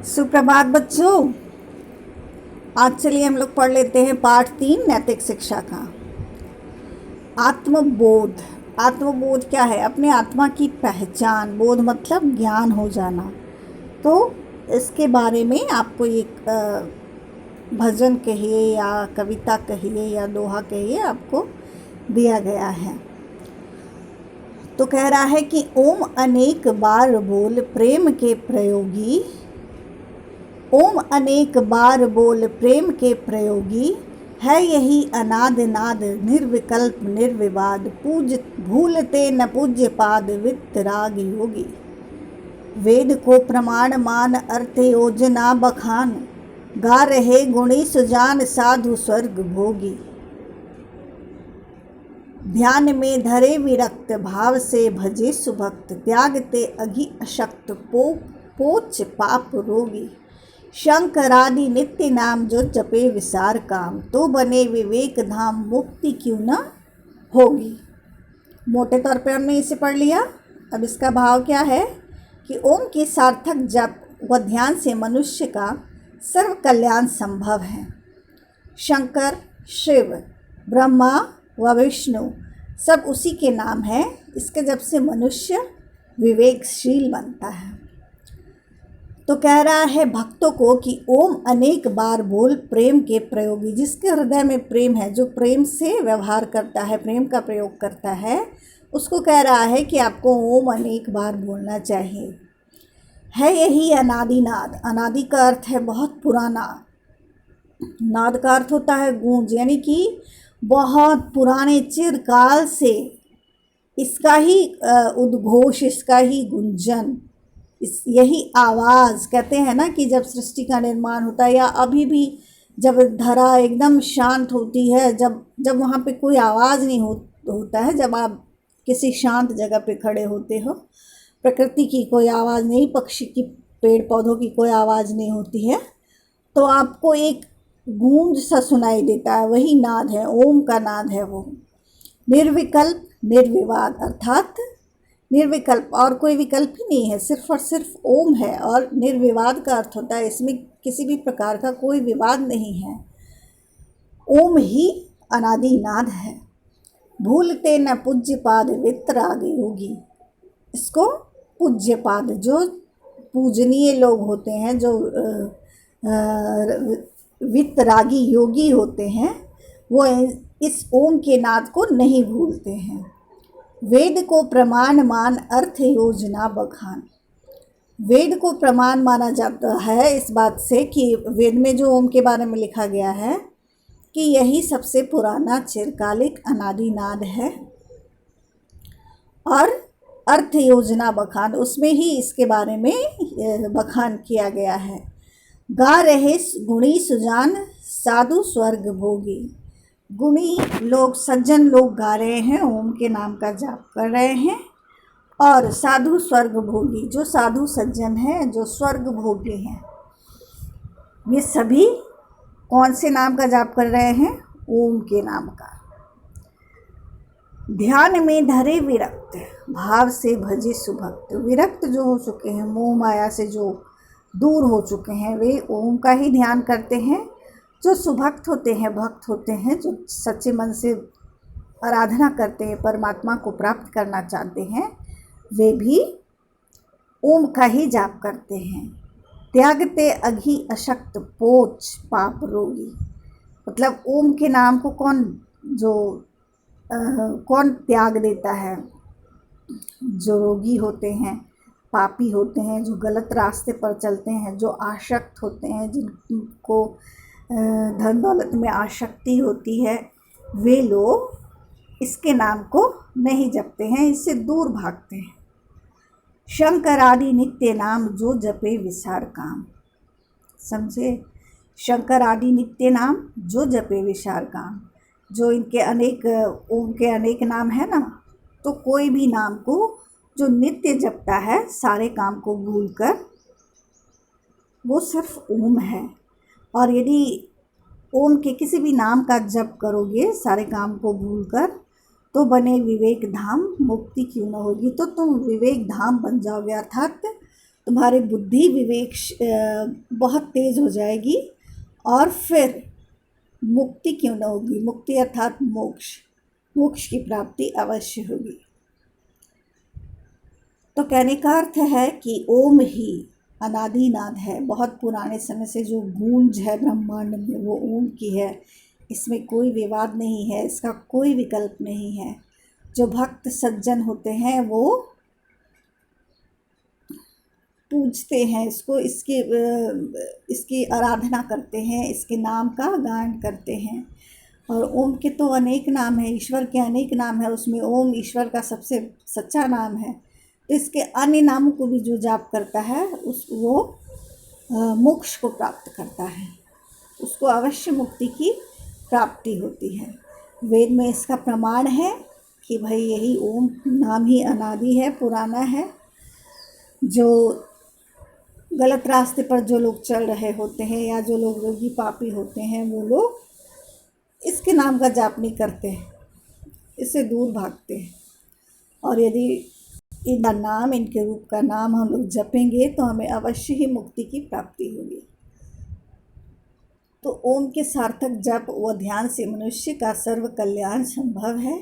सुप्रभात बच्चों। आज चलिए हम लोग पढ़ लेते हैं पाठ 3 नैतिक शिक्षा का। आत्मबोध। आत्मबोध क्या है? अपने आत्मा की पहचान। बोध मतलब ज्ञान हो जाना। तो इसके बारे में आपको एक भजन कहिए या कविता कहिए या दोहा कहिए आपको दिया गया है। तो कह रहा है कि ओम अनेक बार बोल प्रेम के प्रयोगी, ओम अनेक बार बोल प्रेम के प्रयोगी, है यही अनाद नाद निर्विकल्प निर्विवाद, पूज भूलते न पूज्य पाद वितराग योगी। वेद को प्रमाण मान अर्थ योजना बखान, गा रहे गुणी सुजान साधु स्वर्ग भोगी। ध्यान में धरे विरक्त भाव से भजे सुभक्त, त्यागते अघि अशक्त पोच पाप रोगी। शंकरादि नित्य नाम जो जपे विसार काम, तो बने विवेक धाम मुक्ति क्यों न होगी। मोटे तौर पे हमने इसे पढ़ लिया। अब इसका भाव क्या है कि ओम की सार्थक जप व ध्यान से मनुष्य का सर्व कल्याण संभव है। शंकर, शिव, ब्रह्मा व विष्णु सब उसी के नाम है। इसके जप से मनुष्य विवेकशील बनता है। तो कह रहा है भक्तों को कि ओम अनेक बार बोल प्रेम के प्रयोगी। जिसके हृदय में प्रेम है, जो प्रेम से व्यवहार करता है, प्रेम का प्रयोग करता है, उसको कह रहा है कि आपको ओम अनेक बार बोलना चाहिए। है यही अनादि नाद। अनादि का अर्थ है बहुत पुराना। नाद का अर्थ होता है गूंज, यानी कि बहुत पुराने चिरकाल से इसका ही उद्घोष, इसका ही गुंजन, यही आवाज़। कहते हैं ना कि जब सृष्टि का निर्माण होता है या अभी भी जब धरा एकदम शांत होती है, जब वहाँ पे कोई आवाज़ नहीं होता है, जब आप किसी शांत जगह पे खड़े होते हो, प्रकृति की कोई आवाज़ नहीं, पक्षी की, पेड़ पौधों की कोई आवाज़ नहीं होती है, तो आपको एक गूंज सा सुनाई देता है। वही नाद है, ओम का नाद है वो। निर्विकल्प निर्विवाद, अर्थात निर्विकल्प और कोई विकल्प ही नहीं है, सिर्फ और सिर्फ ओम है। और निर्विवाद का अर्थ होता है इसमें किसी भी प्रकार का कोई विवाद नहीं है। ओम ही अनादि नाद है। भूलते न पूज्य पाद वितराग योगी। इसको पूज्य पाद, जो पूजनीय लोग होते हैं, जो वितरागी योगी होते हैं, वो इस ओम के नाद को नहीं भूलते हैं। वेद को प्रमाण मान अर्थ योजना बखान। वेद को प्रमाण माना जाता है इस बात से कि वेद में जो ओम के बारे में लिखा गया है कि यही सबसे पुराना चिरकालिक अनादि नाद है। और अर्थ योजना बखान, उसमें ही इसके बारे में बखान किया गया है। गा रहे गुणी सुजान साधु स्वर्ग भोगी। गुणी लोग, सज्जन लोग गा रहे हैं, ओम के नाम का जाप कर रहे हैं। और साधु स्वर्ग भोगी, जो साधु सज्जन हैं, जो स्वर्ग भोगी हैं, ये सभी कौन से नाम का जाप कर रहे हैं? ओम के नाम का। ध्यान में धरे विरक्त भाव से भजे सुभक्त। विरक्त जो हो चुके हैं, मोह माया से जो दूर हो चुके हैं, वे ओम का ही ध्यान करते हैं। जो सुभक्त होते हैं, भक्त होते हैं, जो सच्चे मन से आराधना करते हैं, परमात्मा को प्राप्त करना चाहते हैं, वे भी ओम का ही जाप करते हैं। त्यागते अघि अशक्त पोच पाप रोगी। मतलब ओम के नाम को कौन त्याग देता है? जो रोगी होते हैं, पापी होते हैं, जो गलत रास्ते पर चलते हैं, जो आसक्त होते हैं, जिनको धन दौलत में आसक्ति होती है, वे लोग इसके नाम को नहीं जपते हैं, इससे दूर भागते हैं। शंकर आदि नित्य नाम जो जपे विसार काम। समझे? शंकर आदि नित्य नाम जो जपे विसार काम। जो इनके अनेक, ओम के अनेक नाम है ना, तो कोई भी नाम को जो नित्य जपता है, सारे काम को भूलकर, वो सिर्फ ओम है। और यदि ओम के किसी भी नाम का जप करोगे सारे काम को भूलकर, तो बने विवेक धाम मुक्ति क्यों न होगी। तो तुम विवेक धाम बन जाओगे, अर्थात तुम्हारी बुद्धि विवेक बहुत तेज हो जाएगी और फिर मुक्ति क्यों न होगी, मुक्ति अर्थात मोक्ष, मोक्ष की प्राप्ति अवश्य होगी। तो कहने का अर्थ है कि ओम ही अनादिनाद है, बहुत पुराने समय से जो गूंज है ब्रह्मांड में वो ओम की है, इसमें कोई विवाद नहीं है, इसका कोई विकल्प नहीं है। जो भक्त सज्जन होते हैं वो पूजते हैं इसको, इसकी आराधना करते हैं, इसके नाम का गान करते हैं। और ओम के तो अनेक नाम हैं, ईश्वर के अनेक नाम हैं, उसमें ओम ईश्वर का सबसे सच्चा नाम है। तो इसके अन्य नामों को भी जो जाप करता है वो मोक्ष को प्राप्त करता है, उसको अवश्य मुक्ति की प्राप्ति होती है। वेद में इसका प्रमाण है कि भाई यही ओम नाम ही अनादि है, पुराना है। जो गलत रास्ते पर जो लोग चल रहे होते हैं या जो लोग रोगी पापी होते हैं वो लोग इसके नाम का जाप नहीं करते हैं, इससे दूर भागते हैं। और यदि इनका नाम, इनके रूप का नाम हम लोग जपेंगे तो हमें अवश्य ही मुक्ति की प्राप्ति होगी। तो ओम के सार्थक जप व ध्यान से मनुष्य का सर्व कल्याण संभव है।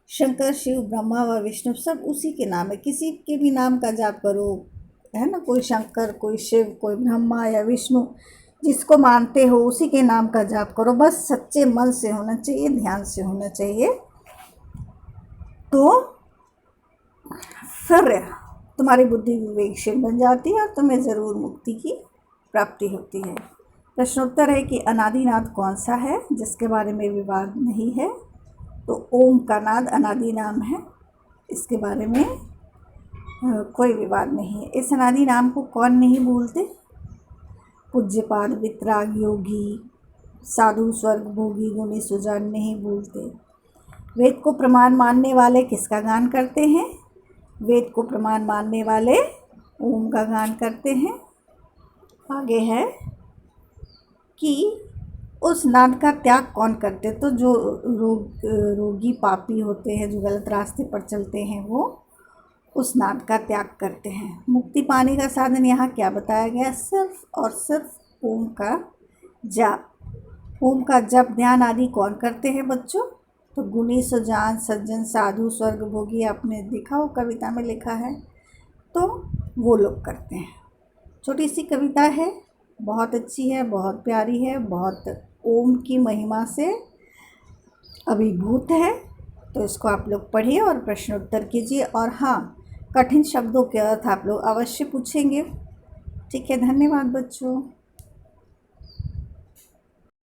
शंकर, शिव, ब्रह्मा व विष्णु सब उसी के नाम है, किसी के भी नाम का जाप करो, है ना, कोई शंकर, कोई शिव, कोई ब्रह्मा या विष्णु, जिसको मानते हो उसी के नाम का जाप करो, बस सच्चे मन से होना चाहिए, ध्यान से होना चाहिए। तो फिर तुम्हारी बुद्धि विवेकशील बन जाती है और तुम्हें ज़रूर मुक्ति की प्राप्ति होती है। प्रश्नोत्तर है कि अनादिनाद कौन सा है जिसके बारे में विवाद नहीं है। तो ओम का नाद अनादि नाम है, इसके बारे में कोई विवाद नहीं है। इस अनादि नाम को कौन नहीं भूलते? पूज्यपाद, वितराग, योगी, साधु, स्वर्ग भोगी, गुणी, सुजान नहीं भूलते। वेद को प्रमाण मानने वाले किसका गान करते हैं? वेद को प्रमाण मानने वाले ओम का गान करते हैं। आगे है कि उस नाद का त्याग कौन करते? तो जो रोगी पापी होते हैं, जो गलत रास्ते पर चलते हैं, वो उस नाद का त्याग करते हैं। मुक्ति पाने का साधन यहाँ क्या बताया गया? सिर्फ और सिर्फ ओम का जाप। ओम का जप ध्यान आदि कौन करते हैं बच्चों? तो गुणी, सुजान, सज्जन, साधु, स्वर्ग भोगी, आपने देखा हो कविता में लिखा है, तो वो लोग करते हैं। छोटी सी कविता है, बहुत अच्छी है, बहुत प्यारी है, बहुत ओम की महिमा से अभिभूत है। तो इसको आप लोग पढ़िए और प्रश्न उत्तर कीजिए। और हाँ, कठिन शब्दों के अर्थ आप लोग अवश्य पूछेंगे। ठीक है, धन्यवाद बच्चों।